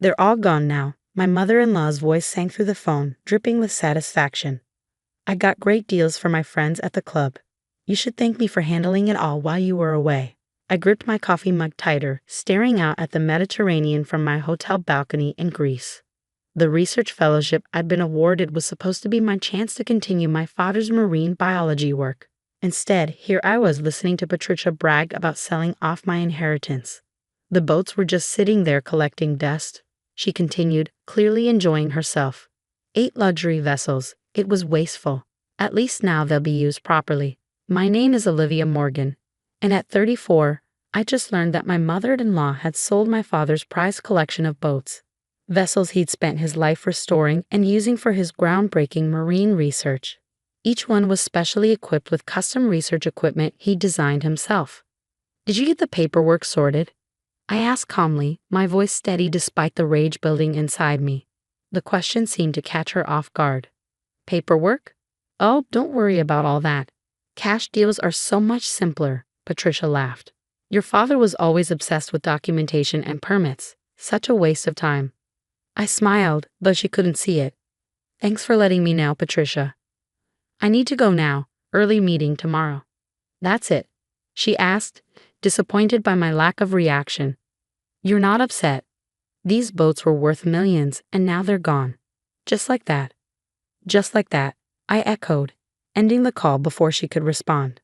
They're all gone now. My mother-in-law's voice sank through the phone, dripping with satisfaction. I got great deals for my friends at the club. You should thank me for handling it all while you were away. I gripped my coffee mug tighter, staring out at the Mediterranean from my hotel balcony in Greece. The research fellowship I'd been awarded was supposed to be my chance to continue my father's marine biology work. Instead, here I was listening to Patricia brag about selling off my inheritance. The boats were just sitting there collecting dust, she continued, clearly enjoying herself. 8 luxury vessels. It was wasteful. At least now they'll be used properly. My name is Olivia Morgan, and at 34, I just learned that my mother-in-law had sold my father's prized collection of boats, vessels he'd spent his life restoring and using for his groundbreaking marine research. Each one was specially equipped with custom research equipment he'd designed himself. Did you get the paperwork sorted? I asked calmly, my voice steady despite the rage building inside me. The question seemed to catch her off guard. Paperwork? Oh, don't worry about all that. Cash deals are so much simpler, Patricia laughed. Your father was always obsessed with documentation and permits. Such a waste of time. I smiled, though she couldn't see it. Thanks for letting me know, Patricia. I need to go now. Early meeting tomorrow. That's it, she asked, disappointed by my lack of reaction. You're not upset. These boats were worth millions, and now they're gone. Just like that. Just like that, I echoed, ending the call before she could respond.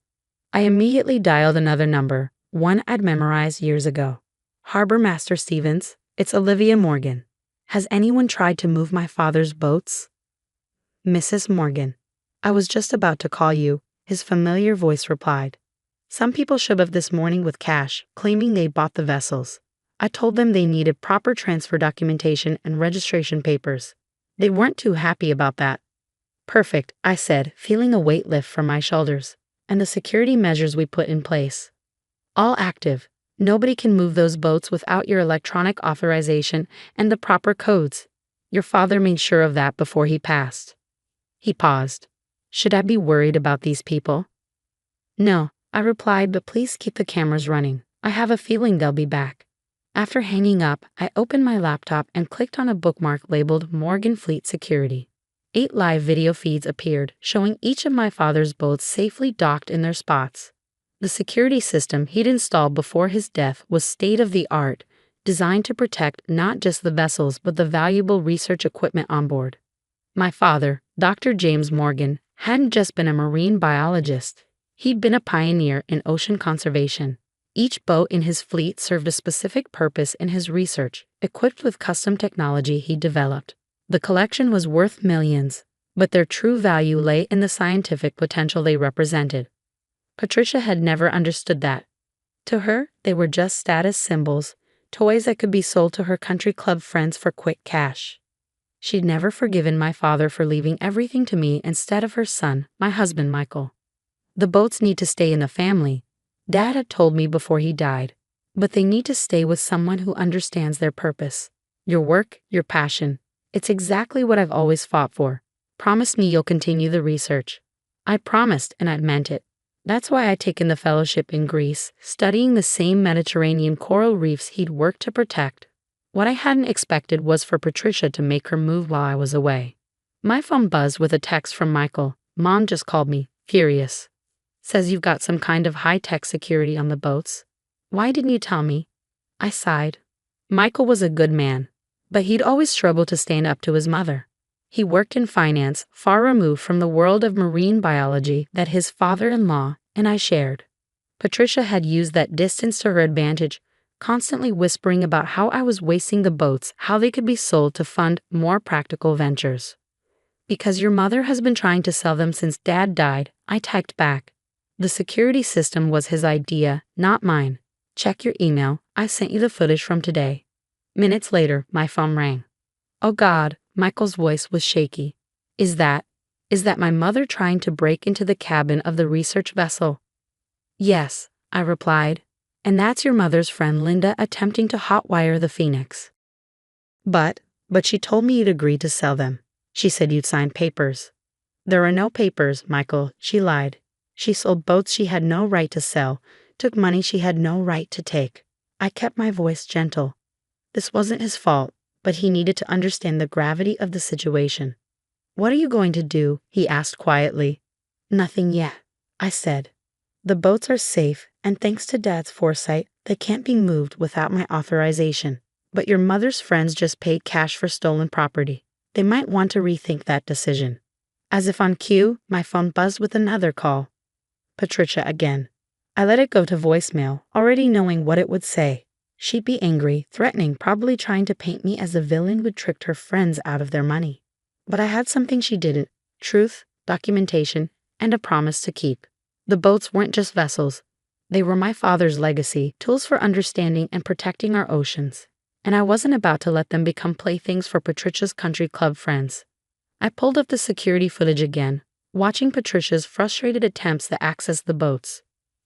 I immediately dialed another number, one I'd memorized years ago. Harbor Master Stevens, it's Olivia Morgan. Has anyone tried to move my father's boats? Mrs. Morgan. I was just about to call you, his familiar voice replied. Some people showed up this morning with cash, claiming they bought the vessels. I told them they needed proper transfer documentation and registration papers. They weren't too happy about that. Perfect, I said, feeling a weight lift from my shoulders. And the security measures we put in place. All active. Nobody can move those boats without your electronic authorization and the proper codes. Your father made sure of that before he passed. He paused. Should I be worried about these people? No, I replied, but please keep the cameras running. I have a feeling they'll be back. After hanging up, I opened my laptop and clicked on a bookmark labeled Morgan Fleet Security. 8 live video feeds appeared, showing each of my father's boats safely docked in their spots. The security system he'd installed before his death was state-of-the-art, designed to protect not just the vessels but the valuable research equipment on board. My father, Dr. James Morgan, hadn't just been a marine biologist. He'd been a pioneer in ocean conservation. Each boat in his fleet served a specific purpose in his research, equipped with custom technology he'd developed. The collection was worth millions, but their true value lay in the scientific potential they represented. Patricia had never understood that. To her, they were just status symbols, toys that could be sold to her country club friends for quick cash. She'd never forgiven my father for leaving everything to me instead of her son, my husband Michael. The boats need to stay in the family, Dad had told me before he died, but they need to stay with someone who understands their purpose. Your work, your passion. It's exactly what I've always fought for. Promise me you'll continue the research. I promised, and I meant it. That's why I'd taken the fellowship in Greece, studying the same Mediterranean coral reefs he'd worked to protect. What I hadn't expected was for Patricia to make her move while I was away. My phone buzzed with a text from Michael. Mom just called me, furious. Says you've got some kind of high-tech security on the boats. Why didn't you tell me? I sighed. Michael was a good man, but he'd always struggled to stand up to his mother. He worked in finance, far removed from the world of marine biology that his father-in-law and I shared. Patricia had used that distance to her advantage, constantly whispering about how I was wasting the boats, how they could be sold to fund more practical ventures. Because your mother has been trying to sell them since Dad died, I typed back. The security system was his idea, not mine. Check your email, I sent you the footage from today. Minutes later, my phone rang. Oh God, Michael's voice was shaky. Is that my mother trying to break into the cabin of the research vessel? Yes, I replied. And that's your mother's friend Linda attempting to hotwire the Phoenix. But she told me you'd agreed to sell them. She said you'd signed papers. There are no papers, Michael, she lied. She sold boats she had no right to sell, took money she had no right to take. I kept my voice gentle. This wasn't his fault, but he needed to understand the gravity of the situation. "What are you going to do?" he asked quietly. "Nothing yet," I said. "The boats are safe, and thanks to Dad's foresight, they can't be moved without my authorization. But your mother's friends just paid cash for stolen property. They might want to rethink that decision." As if on cue, my phone buzzed with another call. Patricia again. I let it go to voicemail, already knowing what it would say. She'd be angry, threatening, probably trying to paint me as the villain who'd tricked her friends out of their money. But I had something she didn't: truth, documentation, and a promise to keep. The boats weren't just vessels. They were my father's legacy, tools for understanding and protecting our oceans. And I wasn't about to let them become playthings for Patricia's country club friends. I pulled up the security footage again, watching Patricia's frustrated attempts to access the boats.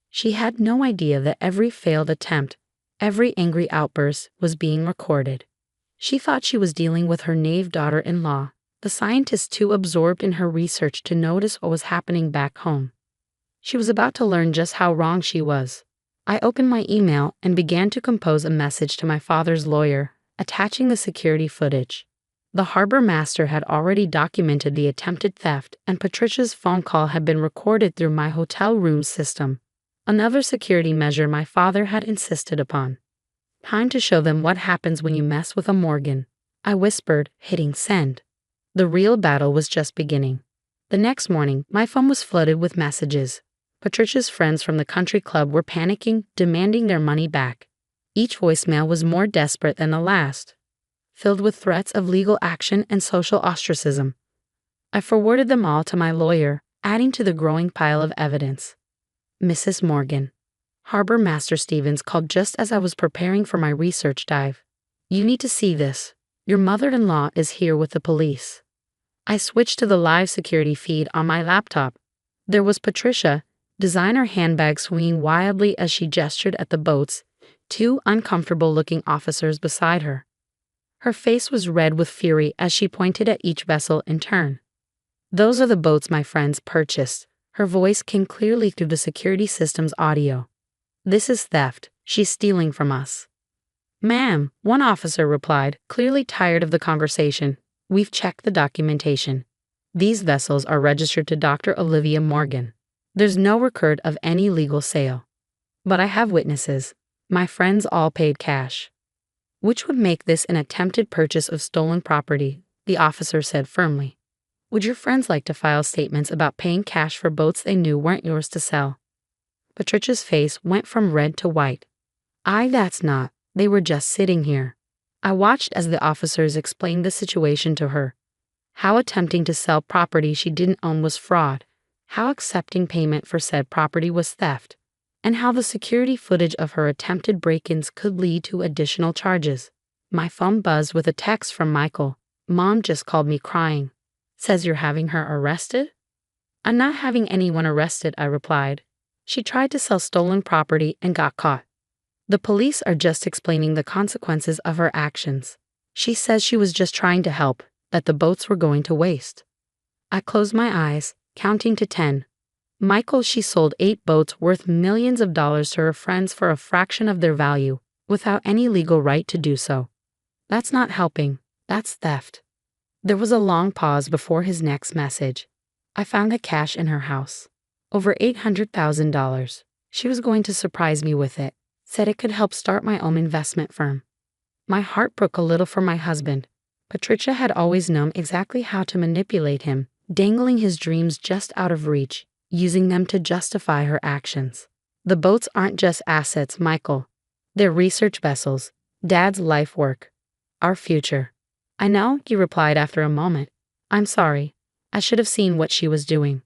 She had no idea that every failed attempt, every angry outburst, was being recorded. She thought she was dealing with her naive daughter-in-law, the scientist too absorbed in her research to notice what was happening back home. She was about to learn just how wrong she was. I opened my email and began to compose a message to my father's lawyer, attaching the security footage. The harbor master had already documented the attempted theft, and Patricia's phone call had been recorded through my hotel room system, another security measure my father had insisted upon. "Time to show them what happens when you mess with a Morgan," I whispered, hitting send. The real battle was just beginning. The next morning, my phone was flooded with messages. Patricia's friends from the country club were panicking, demanding their money back. Each voicemail was more desperate than the last, filled with threats of legal action and social ostracism. I forwarded them all to my lawyer, adding to the growing pile of evidence. "Mrs. Morgan, Harbor Master Stevens called just as I was preparing for my research dive. You need to see this. Your mother-in-law is here with the police." I switched to the live security feed on my laptop. There was Patricia, designer handbag swinging wildly as she gestured at the boats, two uncomfortable-looking officers beside her. Her face was red with fury as she pointed at each vessel in turn. "Those are the boats my friends purchased." Her voice came clearly through the security system's audio. "This is theft. She's stealing from us." "Ma'am," one officer replied, clearly tired of the conversation, "we've checked the documentation. These vessels are registered to Dr. Olivia Morgan. There's no record of any legal sale. But I have witnesses. My friends all paid cash." "Which would make this an attempted purchase of stolen property," the officer said firmly. "Would your friends like to file statements about paying cash for boats they knew weren't yours to sell?" Patricia's face went from red to white. That's not. They were just sitting here." I watched as the officers explained the situation to her. How attempting to sell property she didn't own was fraud, how accepting payment for said property was theft, and how the security footage of her attempted break-ins could lead to additional charges. My phone buzzed with a text from Michael. "Mom just called me crying. Says you're having her arrested?" "I'm not having anyone arrested," I replied. "She tried to sell stolen property and got caught. The police are just explaining the consequences of her actions. She says she was just trying to help, that the boats were going to waste." I closed my eyes, counting to 10. Michael, she sold 8 boats worth millions of dollars to her friends for a fraction of their value, without any legal right to do so. That's not helping, that's theft. There was a long pause before his next message. "I found the cash in her house. Over $800,000. She was going to surprise me with it. Said it could help start my own investment firm." My heart broke a little for my husband. Patricia had always known exactly how to manipulate him, dangling his dreams just out of reach, using them to justify her actions. "The boats aren't just assets, Michael. They're research vessels, Dad's life work, our future." "I know," he replied after a moment. "I'm sorry. I should have seen what she was doing."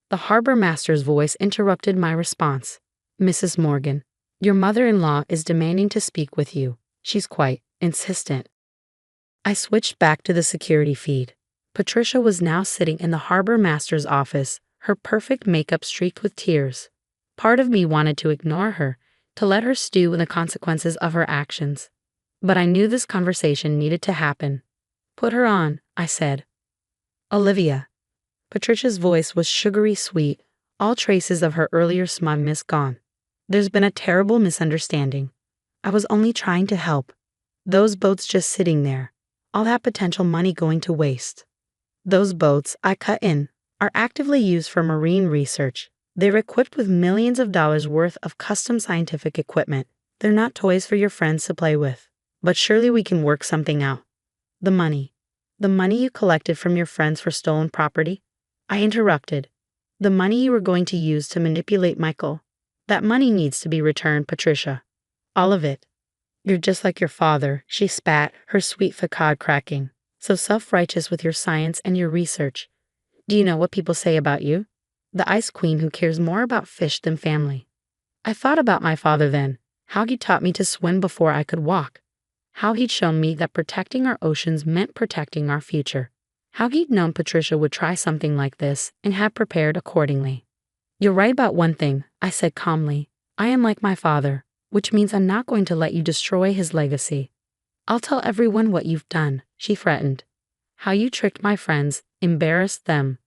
The harbor master's voice interrupted my response. "Mrs. Morgan, your mother-in-law is demanding to speak with you. She's quite insistent." I switched back to the security feed. Patricia was now sitting in the harbor master's office, her perfect makeup streaked with tears. Part of me wanted to ignore her, to let her stew in the consequences of her actions. But I knew this conversation needed to happen. "Put her on," I said. "Olivia." Patricia's voice was sugary sweet, all traces of her earlier smugness gone. "There's been a terrible misunderstanding. I was only trying to help. Those boats just sitting there. all that potential money going to waste. Those boats I cut in are actively used for marine research. They're equipped with millions of dollars worth of custom scientific equipment. They're not toys for your friends to play with. But surely we can work something out. The money. The money you collected from your friends for stolen property? I interrupted. The money you were going to use to manipulate Michael. That money needs to be returned, Patricia. All of it. You're just like your father, she spat, her sweet facade cracking. So self-righteous with your science and your research. Do you know what people say about you? The ice queen who cares more about fish than family. I thought about my father then, how he taught me to swim before I could walk. How he'd shown me that protecting our oceans meant protecting our future. How he'd known Patricia would try something like this and had prepared accordingly. You're right about one thing, I said calmly. I am like my father, which means I'm not going to let you destroy his legacy. I'll tell everyone what you've done, she threatened. How you tricked my friends, embarrassed them.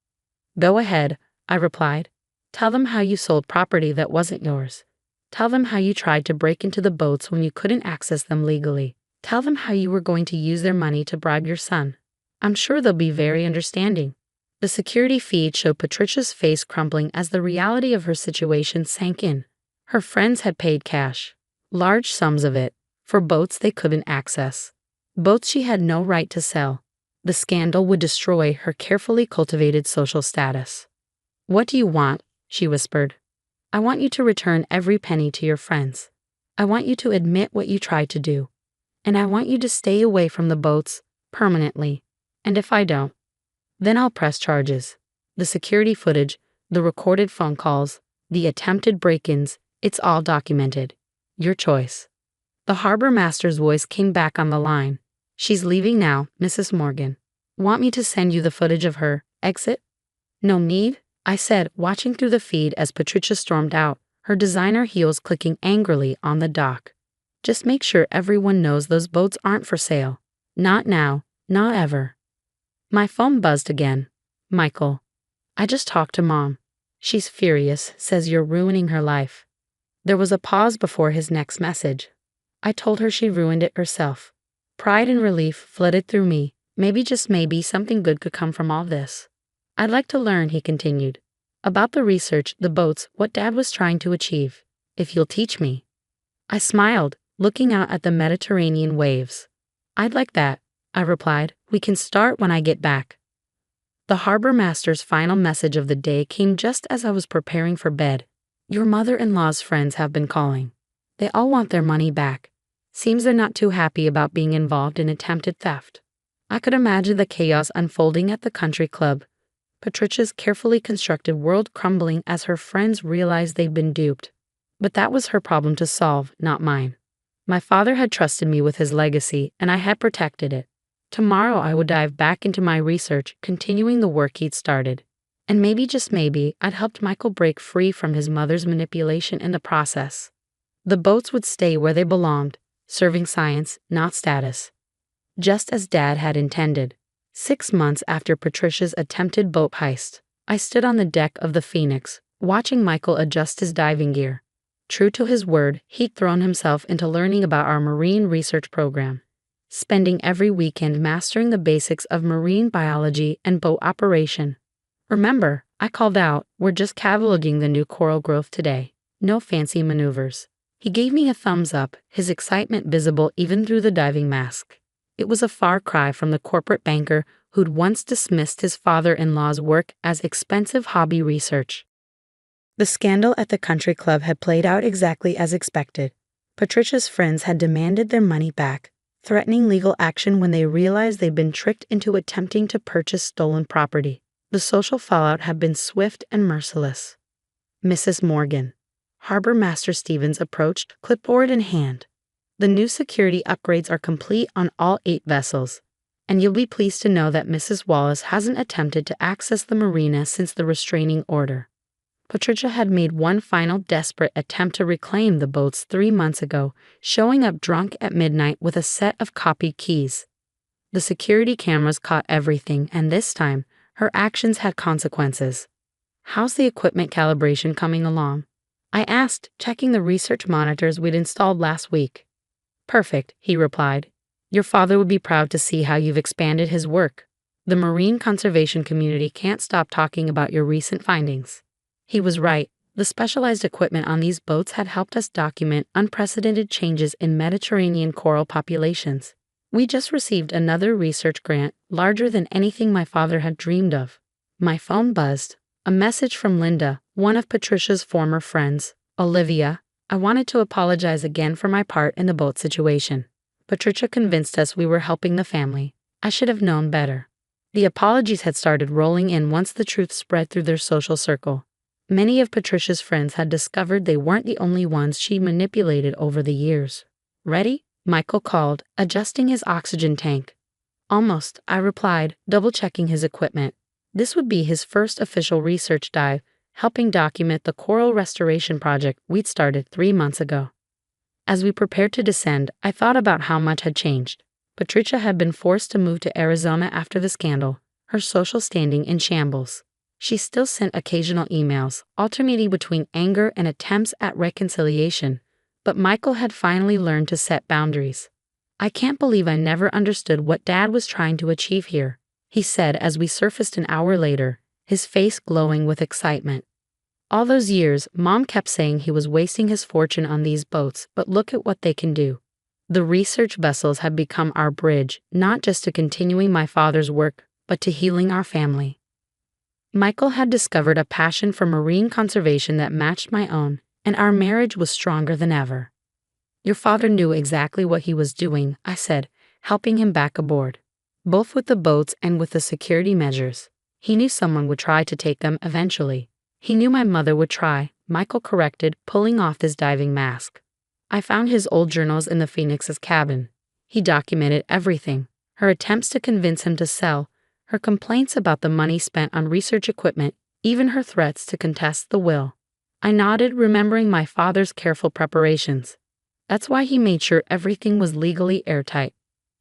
Go ahead, I replied. Tell them how you sold property that wasn't yours. Tell them how you tried to break into the boats when you couldn't access them legally. Tell them how you were going to use their money to bribe your son. I'm sure they'll be very understanding. The security feed showed Patricia's face crumpling as the reality of her situation sank in. Her friends had paid cash, large sums of it, for boats they couldn't access. Boats she had no right to sell. The scandal would destroy her carefully cultivated social status. What do you want? She whispered. I want you to return every penny to your friends. I want you to admit what you tried to do. And I want you to stay away from the boats, permanently. And if I don't, then I'll press charges. The security footage, the recorded phone calls, the attempted break-ins, it's all documented. Your choice. The harbor master's voice came back on the line. She's leaving now, Mrs. Morgan. Want me to send you the footage of her exit? No need, I said, watching through the feed as Patricia stormed out, her designer heels clicking angrily on the dock. Just make sure everyone knows those boats aren't for sale. Not now, not ever. My phone buzzed again. Michael. I just talked to Mom. She's furious, says you're ruining her life. There was a pause before his next message. I told her she ruined it herself. Pride and relief flooded through me. Maybe, just maybe, something good could come from all this. I'd like to learn, he continued. About the research, the boats, what Dad was trying to achieve. If you'll teach me. I smiled, looking out at the Mediterranean waves. I'd like that, I replied. We can start when I get back. The harbor master's final message of the day came just as I was preparing for bed. Your mother-in-law's friends have been calling. They all want their money back. Seems they're not too happy about being involved in attempted theft. I could imagine the chaos unfolding at the country club. Patricia's carefully constructed world crumbling as her friends realized they'd been duped. But that was her problem to solve, not mine. My father had trusted me with his legacy, and I had protected it. Tomorrow I would dive back into my research, continuing the work he'd started. And maybe, just maybe, I'd helped Michael break free from his mother's manipulation in the process. The boats would stay where they belonged, serving science, not status. Just as Dad had intended. 6 months after Patricia's attempted boat heist, I stood on the deck of the Phoenix, watching Michael adjust his diving gear. True to his word, he'd thrown himself into learning about our marine research program, spending every weekend mastering the basics of marine biology and boat operation. Remember, I called out, we're just cataloging the new coral growth today. No fancy maneuvers. He gave me a thumbs up, his excitement visible even through the diving mask. It was a far cry from the corporate banker who'd once dismissed his father-in-law's work as expensive hobby research. The scandal at the country club had played out exactly as expected. Patricia's friends had demanded their money back, threatening legal action when they realized they'd been tricked into attempting to purchase stolen property. The social fallout had been swift and merciless. Mrs. Morgan. Harbor Master Stevens approached, clipboard in hand. The new security upgrades are complete on all 8 vessels, and you'll be pleased to know that Mrs. Wallace hasn't attempted to access the marina since the restraining order. Patricia had made one final desperate attempt to reclaim the boats 3 months ago, showing up drunk at midnight with a set of copied keys. The security cameras caught everything, and this time, her actions had consequences. How's the equipment calibration coming along? I asked, checking the research monitors we'd installed last week. Perfect, he replied. Your father would be proud to see how you've expanded his work. The marine conservation community can't stop talking about your recent findings." He was right. The specialized equipment on these boats had helped us document unprecedented changes in Mediterranean coral populations. We just received another research grant, larger than anything my father had dreamed of. My phone buzzed. A message from Linda, one of Patricia's former friends. "Olivia, I wanted to apologize again for my part in the boat situation. Patricia convinced us we were helping the family. I should have known better." The apologies had started rolling in once the truth spread through their social circle. Many of Patricia's friends had discovered they weren't the only ones she manipulated over the years. "Ready?" Michael called, adjusting his oxygen tank. "Almost," I replied, double-checking his equipment. This would be his first official research dive, helping document the coral restoration project we'd started 3 months ago. As we prepared to descend, I thought about how much had changed. Patricia had been forced to move to Arizona after the scandal, her social standing in shambles. She still sent occasional emails, alternating between anger and attempts at reconciliation, but Michael had finally learned to set boundaries. "I can't believe I never understood what Dad was trying to achieve here," he said as we surfaced an hour later, his face glowing with excitement. "All those years, Mom kept saying he was wasting his fortune on these boats, but look at what they can do." The research vessels had become our bridge, not just to continuing my father's work, but to healing our family. Michael had discovered a passion for marine conservation that matched my own, and our marriage was stronger than ever. "Your father knew exactly what he was doing," I said, helping him back aboard. "Both with the boats and with the security measures. He knew someone would try to take them eventually." "He knew my mother would try," Michael corrected, pulling off his diving mask. "I found his old journals in the Phoenix's cabin. He documented everything, her attempts to convince him to sell, her complaints about the money spent on research equipment, even her threats to contest the will." I nodded, remembering my father's careful preparations. That's why he made sure everything was legally airtight.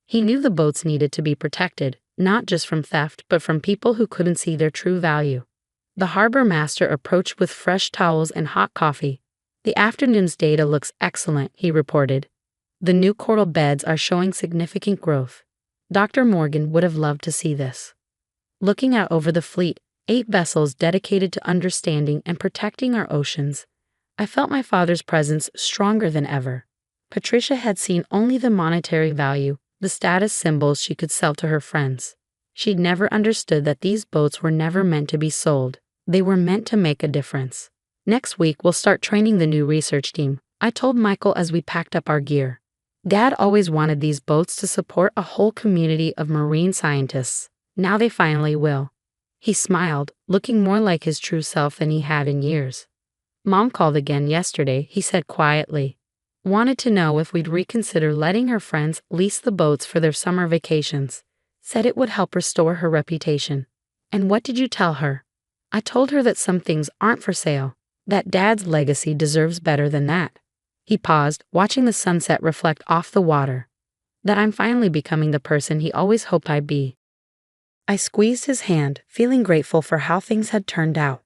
He knew the boats needed to be protected, not just from theft, but from people who couldn't see their true value. The harbor master approached with fresh towels and hot coffee. "The afternoon's data looks excellent," he reported. "The new coral beds are showing significant growth. Dr. Morgan would have loved to see this." Looking out over the fleet, 8 vessels dedicated to understanding and protecting our oceans, I felt my father's presence stronger than ever. Patricia had seen only the monetary value, the status symbols she could sell to her friends. She'd never understood that these boats were never meant to be sold. They were meant to make a difference. "Next week, we'll start training the new research team," I told Michael as we packed up our gear. "Dad always wanted these boats to support a whole community of marine scientists. Now they finally will." He smiled, looking more like his true self than he had in years. "Mom called again yesterday," he said quietly. "Wanted to know if we'd reconsider letting her friends lease the boats for their summer vacations. Said it would help restore her reputation." "And what did you tell her?" "I told her that some things aren't for sale, that Dad's legacy deserves better than that." He paused, watching the sunset reflect off the water. "That I'm finally becoming the person he always hoped I'd be." I squeezed his hand, feeling grateful for how things had turned out.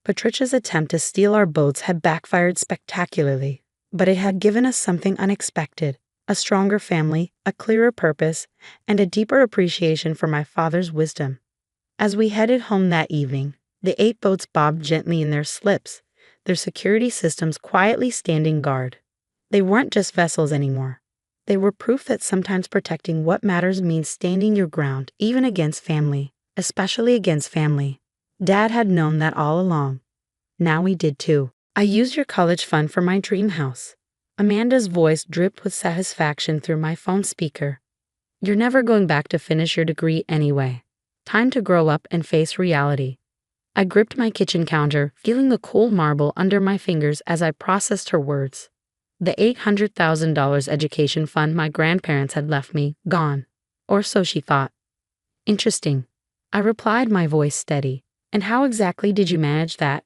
Patricia's attempt to steal our boats had backfired spectacularly, but it had given us something unexpected: a stronger family, a clearer purpose, and a deeper appreciation for my father's wisdom. As we headed home that evening, the 8 boats bobbed gently in their slips, their security systems quietly standing guard. They weren't just vessels anymore. They were proof that sometimes protecting what matters means standing your ground, even against family, especially against family. Dad had known that all along. Now we did too. "I used your college fund for my dream house." Amanda's voice dripped with satisfaction through my phone speaker. "You're never going back to finish your degree anyway. Time to grow up and face reality." I gripped my kitchen counter, feeling the cool marble under my fingers as I processed her words. The $800,000 education fund my grandparents had left me, gone. Or so she thought. "Interesting," I replied, my voice steady. "And how exactly did you manage that?"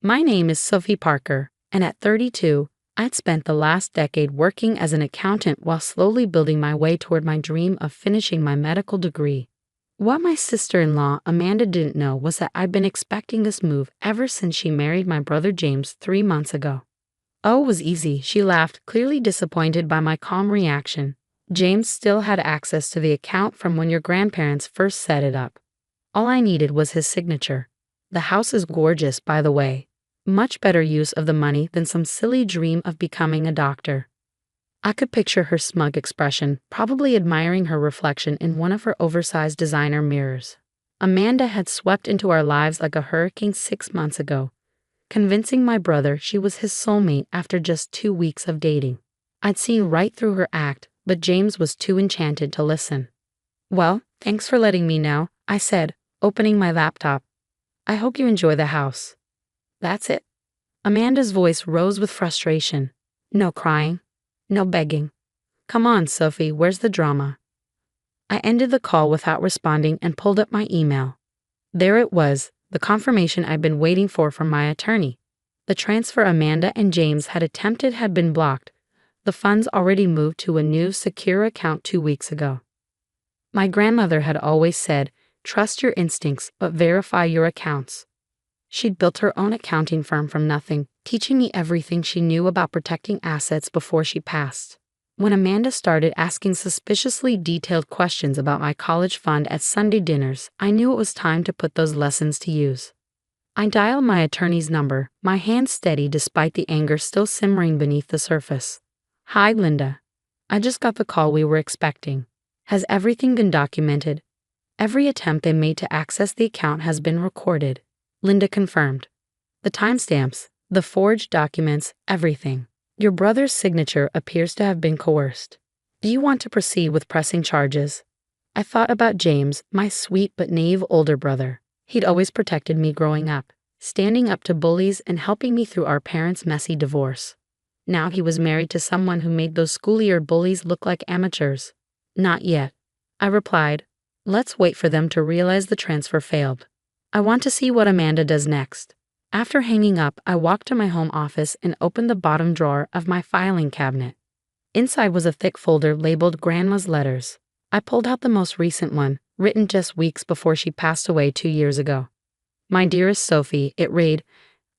"My name is Sophie Parker, and at 32, I'd spent the last decade working as an accountant while slowly building my way toward my dream of finishing my medical degree." What my sister-in-law, Amanda, didn't know was that I'd been expecting this move ever since she married my brother James 3 months ago. "Oh, it was easy," she laughed, clearly disappointed by my calm reaction. James still had access to the account from when your grandparents first set it up. All I needed was his signature. The house is gorgeous, by the way. Much better use of the money than some silly dream of becoming a doctor. I could picture her smug expression, probably admiring her reflection in one of her oversized designer mirrors. Amanda had swept into our lives like a hurricane 6 months ago, convincing my brother she was his soulmate after just 2 weeks of dating. I'd seen right through her act, but James was too enchanted to listen. "Well, thanks for letting me know," I said, opening my laptop. "I hope you enjoy the house." "That's it?" Amanda's voice rose with frustration. "No crying. No begging. Come on, Sophie, where's the drama?" I ended the call without responding and pulled up my email. There it was, the confirmation I'd been waiting for from my attorney. The transfer Amanda and James had attempted had been blocked. The funds already moved to a new, secure account 2 weeks ago. My grandmother had always said, "Trust your instincts, but verify your accounts." She'd built her own accounting firm from nothing, teaching me everything she knew about protecting assets before she passed. When Amanda started asking suspiciously detailed questions about my college fund at Sunday dinners, I knew it was time to put those lessons to use. I dialed my attorney's number, my hands steady despite the anger still simmering beneath the surface. "Hi, Linda. I just got the call we were expecting. Has everything been documented?" "Every attempt they made to access the account has been recorded," Linda confirmed. "The timestamps, the forged documents, everything. Your brother's signature appears to have been coerced. Do you want to proceed with pressing charges?" I thought about James, my sweet but naive older brother. He'd always protected me growing up, standing up to bullies and helping me through our parents' messy divorce. Now he was married to someone who made those schoolyard bullies look like amateurs. "Not yet," I replied. "Let's wait for them to realize the transfer failed. I want to see what Amanda does next." After hanging up, I walked to my home office and opened the bottom drawer of my filing cabinet. Inside was a thick folder labeled Grandma's Letters. I pulled out the most recent one, written just weeks before she passed away 2 years ago. "My dearest Sophie," it read,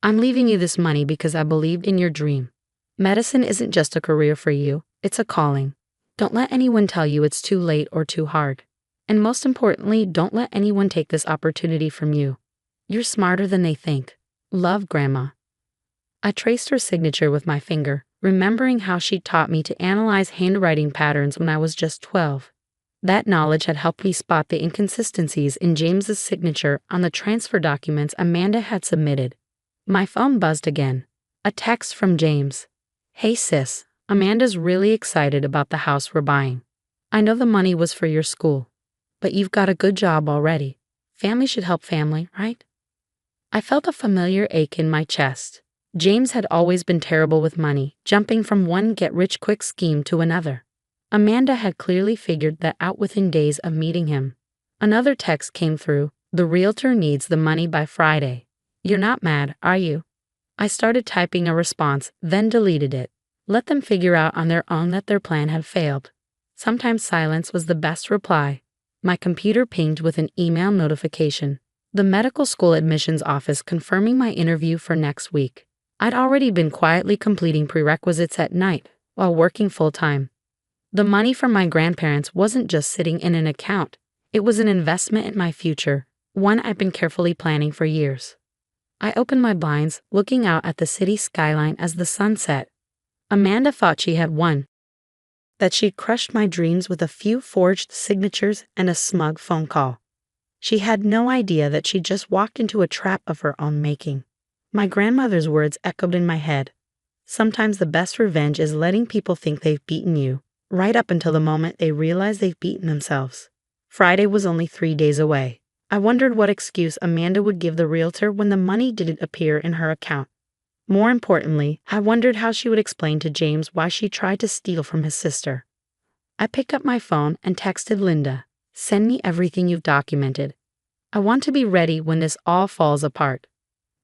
"I'm leaving you this money because I believed in your dream. Medicine isn't just a career for you, it's a calling. Don't let anyone tell you it's too late or too hard. And most importantly, don't let anyone take this opportunity from you. You're smarter than they think. Love, Grandma." I traced her signature with my finger, remembering how she'd taught me to analyze handwriting patterns when I was just 12. That knowledge had helped me spot the inconsistencies in James's signature on the transfer documents Amanda had submitted. My phone buzzed again. A text from James. "Hey sis, Amanda's really excited about the house we're buying. I know the money was for your school, but you've got a good job already. Family should help family, right?" I felt a familiar ache in my chest. James had always been terrible with money, jumping from one get-rich-quick scheme to another. Amanda had clearly figured that out within days of meeting him. Another text came through. "The realtor needs the money by Friday. You're not mad, are you?" I started typing a response, then deleted it. Let them figure out on their own that their plan had failed. Sometimes silence was the best reply. My computer pinged with an email notification. The medical school admissions office confirming my interview for next week. I'd already been quietly completing prerequisites at night while working full-time. The money from my grandparents wasn't just sitting in an account. It was an investment in my future, one I've been carefully planning for years. I opened my blinds, looking out at the city skyline as the sun set. Amanda thought she had won, that she'd crushed my dreams with a few forged signatures and a smug phone call. She had no idea that she just walked into a trap of her own making. My grandmother's words echoed in my head. Sometimes the best revenge is letting people think they've beaten you, right up until the moment they realize they've beaten themselves. Friday was only 3 days away. I wondered what excuse Amanda would give the realtor when the money didn't appear in her account. More importantly, I wondered how she would explain to James why she tried to steal from his sister. I picked up my phone and texted Linda, "Send me everything you've documented. I want to be ready when this all falls apart."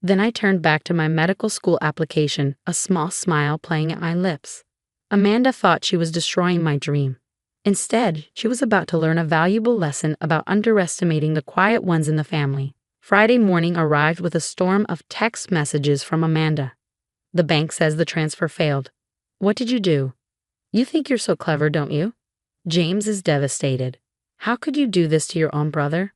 Then I turned back to my medical school application, a small smile playing at my lips. Amanda thought she was destroying my dream. Instead, she was about to learn a valuable lesson about underestimating the quiet ones in the family. Friday morning arrived with a storm of text messages from Amanda. "The bank says the transfer failed. What did you do? You think you're so clever, don't you? James is devastated. How could you do this to your own brother?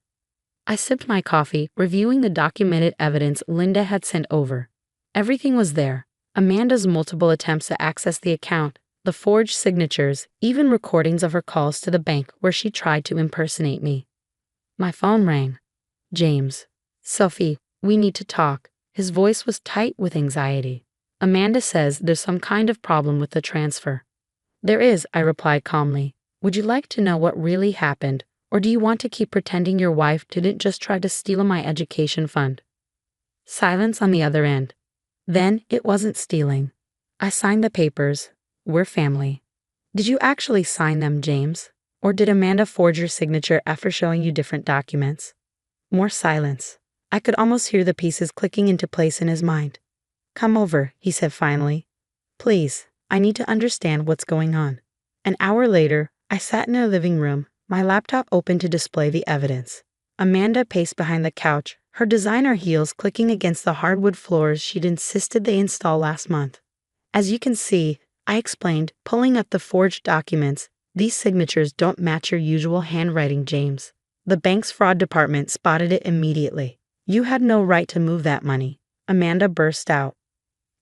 I sipped my coffee, reviewing the documented evidence Linda had sent over. Everything was there. Amanda's multiple attempts to access the account, the forged signatures, even recordings of her calls to the bank where she tried to impersonate me. My phone rang. James. Sophie, we need to talk. His voice was tight with anxiety. Amanda says there's some kind of problem with the transfer. There is, I replied calmly. Would you like to know what really happened, or do you want to keep pretending your wife didn't just try to steal my education fund? Silence on the other end. Then it wasn't stealing. I signed the papers. We're family. Did you actually sign them, James? Or did Amanda forge your signature after showing you different documents? More silence. I could almost hear the pieces clicking into place in his mind. Come over, he said finally. Please, I need to understand what's going on. An hour later, I sat in a living room, my laptop open to display the evidence. Amanda paced behind the couch, her designer heels clicking against the hardwood floors she'd insisted they install last month. As you can see, I explained, pulling up the forged documents, these signatures don't match your usual handwriting, James. The bank's fraud department spotted it immediately. You had no right to move that money. Amanda burst out.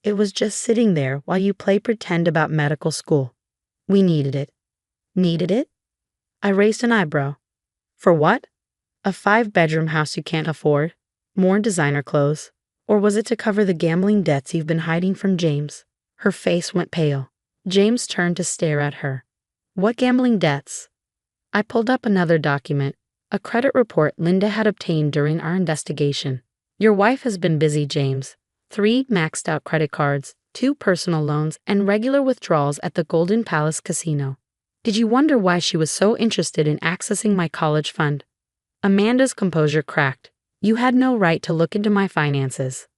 It was just sitting there while you play pretend about medical school. We needed it. Needed it? I raised an eyebrow. For what? A 5-bedroom house you can't afford? More designer clothes? Or was it to cover the gambling debts you've been hiding from James? Her face went pale. James turned to stare at her. What gambling debts? I pulled up another document, a credit report Linda had obtained during our investigation. Your wife has been busy, James. 3 maxed out credit cards, 2 personal loans, and regular withdrawals at the Golden Palace Casino. Did you wonder why she was so interested in accessing my college fund? Amanda's composure cracked. You had no right to look into my finances.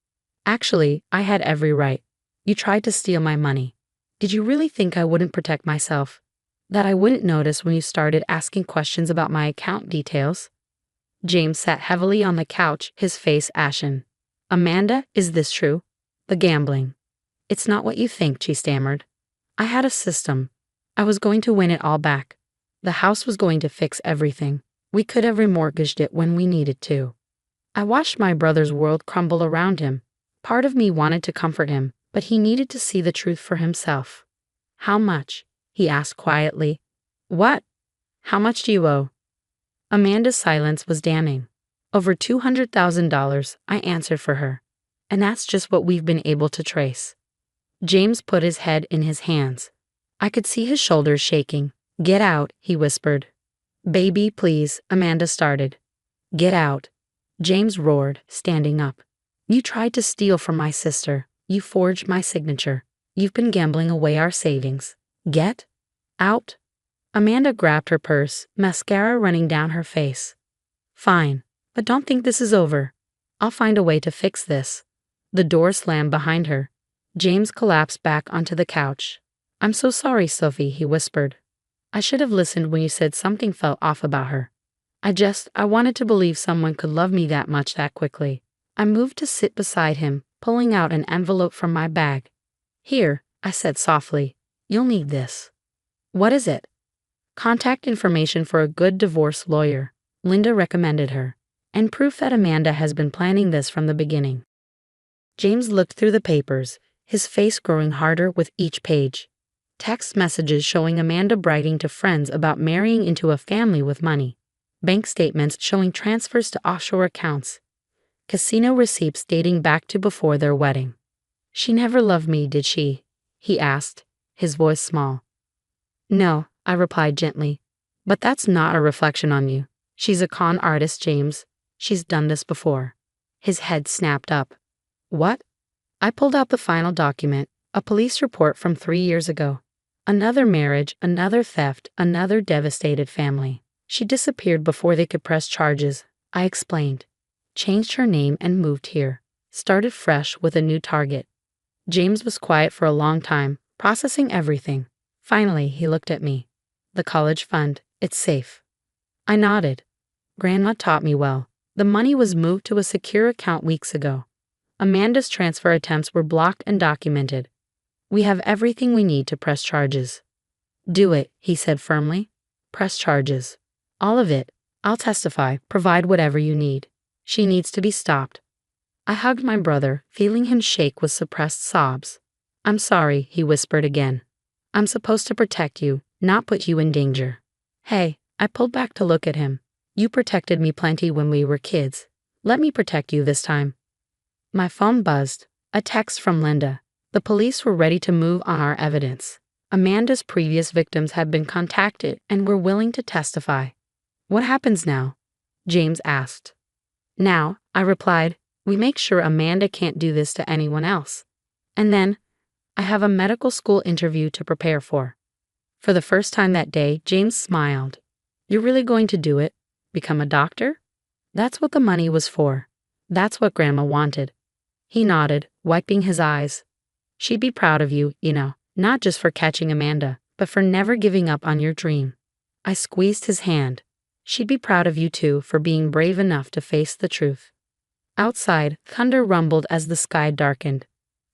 Actually, I had every right. You tried to steal my money. Did you really think I wouldn't protect myself? That I wouldn't notice when you started asking questions about my account details? James sat heavily on the couch, his face ashen. Amanda, is this true? The gambling. It's not what you think, she stammered. I had a system. I was going to win it all back. The house was going to fix everything. We could have remortgaged it when we needed to. I watched my brother's world crumble around him. Part of me wanted to comfort him, but he needed to see the truth for himself. How much? He asked quietly. What? How much do you owe? Amanda's silence was damning. Over $200,000, I answered for her. And that's just what we've been able to trace. James put his head in his hands. I could see his shoulders shaking. Get out, he whispered. Baby, please, Amanda started. Get out. James roared, standing up. You tried to steal from my sister. You forged my signature. You've been gambling away our savings. Get out. Amanda grabbed her purse, mascara running down her face. Fine, but don't think this is over. I'll find a way to fix this. The door slammed behind her. James collapsed back onto the couch. I'm so sorry, Sophie, he whispered. I should have listened when you said something felt off about her. I wanted to believe someone could love me that much that quickly. I moved to sit beside him, pulling out an envelope from my bag. Here, I said softly. You'll need this. What is it? Contact information for a good divorce lawyer. Linda recommended her. And proof that Amanda has been planning this from the beginning. James looked through the papers, his face growing harder with each page. Text messages showing Amanda bragging to friends about marrying into a family with money. Bank statements showing transfers to offshore accounts. Casino receipts dating back to before their wedding. She never loved me, did she? He asked, his voice small. No, I replied gently. But that's not a reflection on you. She's a con artist, James. She's done this before. His head snapped up. What? I pulled out the final document, a police report from 3 years ago. Another marriage, another theft, another devastated family. She disappeared before they could press charges, I explained. Changed her name and moved here. Started fresh with a new target. James was quiet for a long time, processing everything. Finally, he looked at me. The college fund, it's safe. I nodded. Grandma taught me well. The money was moved to a secure account weeks ago. Amanda's transfer attempts were blocked and documented. We have everything we need to press charges. Do it, he said firmly. press charges. All of it. I'll testify, provide whatever you need. She needs to be stopped. I hugged my brother, feeling him shake with suppressed sobs. I'm sorry, he whispered again. I'm supposed to protect you, not put you in danger. Hey, I pulled back to look at him. You protected me plenty when we were kids. Let me protect you this time. My phone buzzed. A text from Linda. The police were ready to move on our evidence. Amanda's previous victims had been contacted and were willing to testify. What happens now? James asked. Now, I replied, we make sure Amanda can't do this to anyone else. And then, I have a medical school interview to prepare for. For the first time that day, James smiled. You're really going to do it? Become a doctor? That's what the money was for. That's what Grandma wanted. He nodded, wiping his eyes. She'd be proud of you, not just for catching Amanda, but for never giving up on your dream. I squeezed his hand. She'd be proud of you too for being brave enough to face the truth. Outside, thunder rumbled as the sky darkened.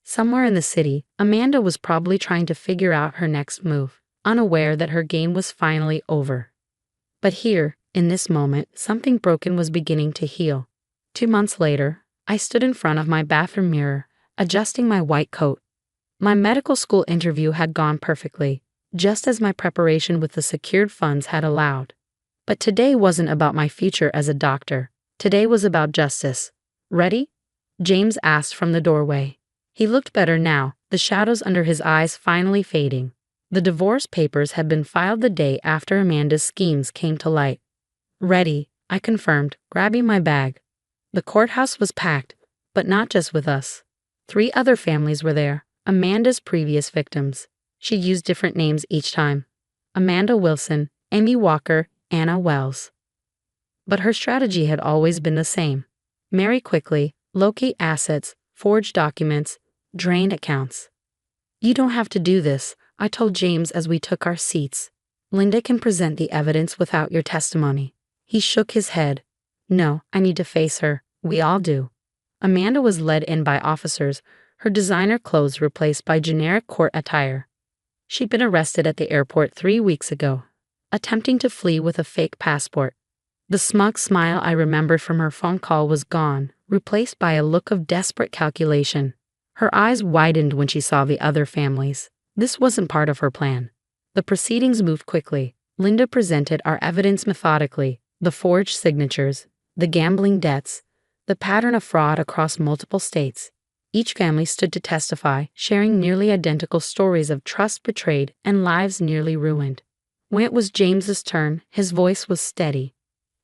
Somewhere in the city, Amanda was probably trying to figure out her next move, unaware that her game was finally over. But here, in this moment, something broken was beginning to heal. 2 months later, I stood in front of my bathroom mirror, adjusting my white coat. My medical school interview had gone perfectly, just as my preparation with the secured funds had allowed. But today wasn't about my future as a doctor. Today was about justice. Ready? James asked from the doorway. He looked better now, the shadows under his eyes finally fading. The divorce papers had been filed the day after Amanda's schemes came to light. Ready, I confirmed, grabbing my bag. The courthouse was packed, but not just with us. 3 other families were there, Amanda's previous victims. She used different names each time. Amanda Wilson, Amy Walker, Anna Wells. But her strategy had always been the same. Marry quickly, locate assets, forge documents, drain accounts. You don't have to do this, I told James as we took our seats. Linda can present the evidence without your testimony. He shook his head. No, I need to face her. We all do. Amanda was led in by officers, her designer clothes replaced by generic court attire. She'd been arrested at the airport 3 weeks ago, attempting to flee with a fake passport. The smug smile I remembered from her phone call was gone, replaced by a look of desperate calculation. Her eyes widened when she saw the other families. This wasn't part of her plan. The proceedings moved quickly. Linda presented our evidence methodically, the forged signatures, the gambling debts, the pattern of fraud across multiple states. Each family stood to testify, sharing nearly identical stories of trust betrayed and lives nearly ruined. When it was James's turn, his voice was steady.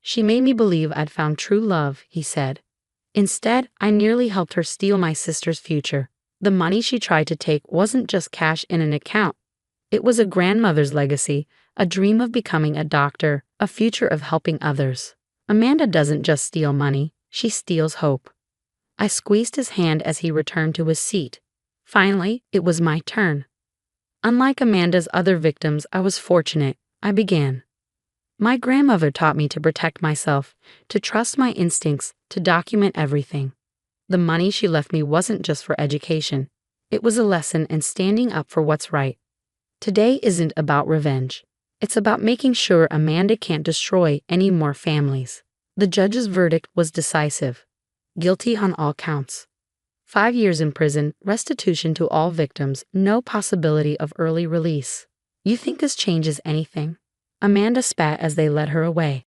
She made me believe I'd found true love, he said. Instead, I nearly helped her steal my sister's future. The money she tried to take wasn't just cash in an account. It was a grandmother's legacy, a dream of becoming a doctor, a future of helping others. Amanda doesn't just steal money, she steals hope. I squeezed his hand as he returned to his seat. Finally, it was my turn. Unlike Amanda's other victims, I was fortunate. I began. My grandmother taught me to protect myself, to trust my instincts, to document everything. The money she left me wasn't just for education. It was a lesson in standing up for what's right. Today isn't about revenge. It's about making sure Amanda can't destroy any more families. The judge's verdict was decisive. Guilty on all counts. 5 years in prison, restitution to all victims, no possibility of early release. You think this changes anything? Amanda spat as they led her away.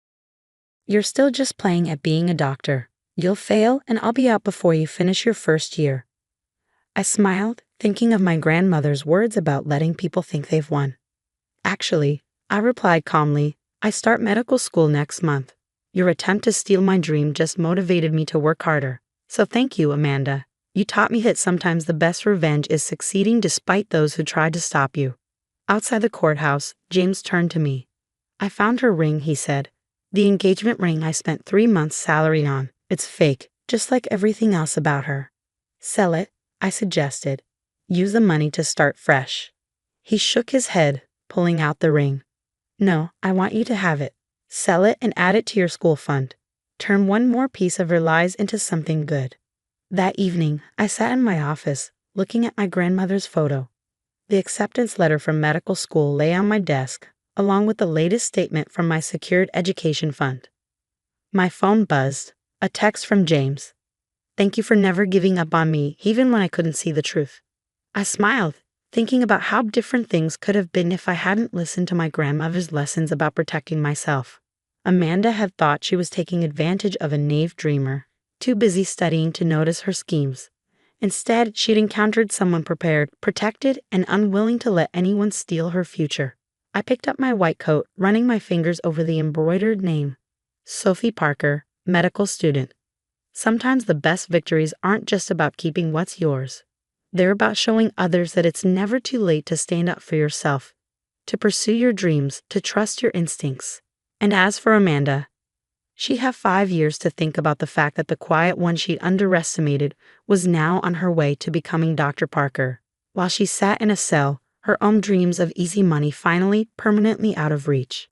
You're still just playing at being a doctor. You'll fail and I'll be out before you finish your first year. I smiled, thinking of my grandmother's words about letting people think they've won. Actually, I replied calmly, I start medical school next month. Your attempt to steal my dream just motivated me to work harder. So thank you, Amanda. You taught me that sometimes the best revenge is succeeding despite those who tried to stop you. Outside the courthouse, James turned to me. I found her ring, he said. The engagement ring I spent 3 months' salary on. It's fake, just like everything else about her. Sell it, I suggested. Use the money to start fresh. He shook his head, pulling out the ring. No, I want you to have it. Sell it and add it to your school fund. Turn one more piece of your lies into something good. That evening, I sat in my office, looking at my grandmother's photo. The acceptance letter from medical school lay on my desk, along with the latest statement from my secured education fund. My phone buzzed. A text from James. Thank you for never giving up on me, even when I couldn't see the truth. I smiled, thinking about how different things could have been if I hadn't listened to my grandmother's lessons about protecting myself. Amanda had thought she was taking advantage of a naive dreamer, too busy studying to notice her schemes. Instead, she'd encountered someone prepared, protected, and unwilling to let anyone steal her future. I picked up my white coat, running my fingers over the embroidered name. Sophie Parker, medical student. Sometimes the best victories aren't just about keeping what's yours. They're about showing others that it's never too late to stand up for yourself, to pursue your dreams, to trust your instincts. And as for Amanda, she'd have 5 years to think about the fact that the quiet one she'd underestimated was now on her way to becoming Dr. Parker. While she sat in a cell, her own dreams of easy money finally permanently out of reach.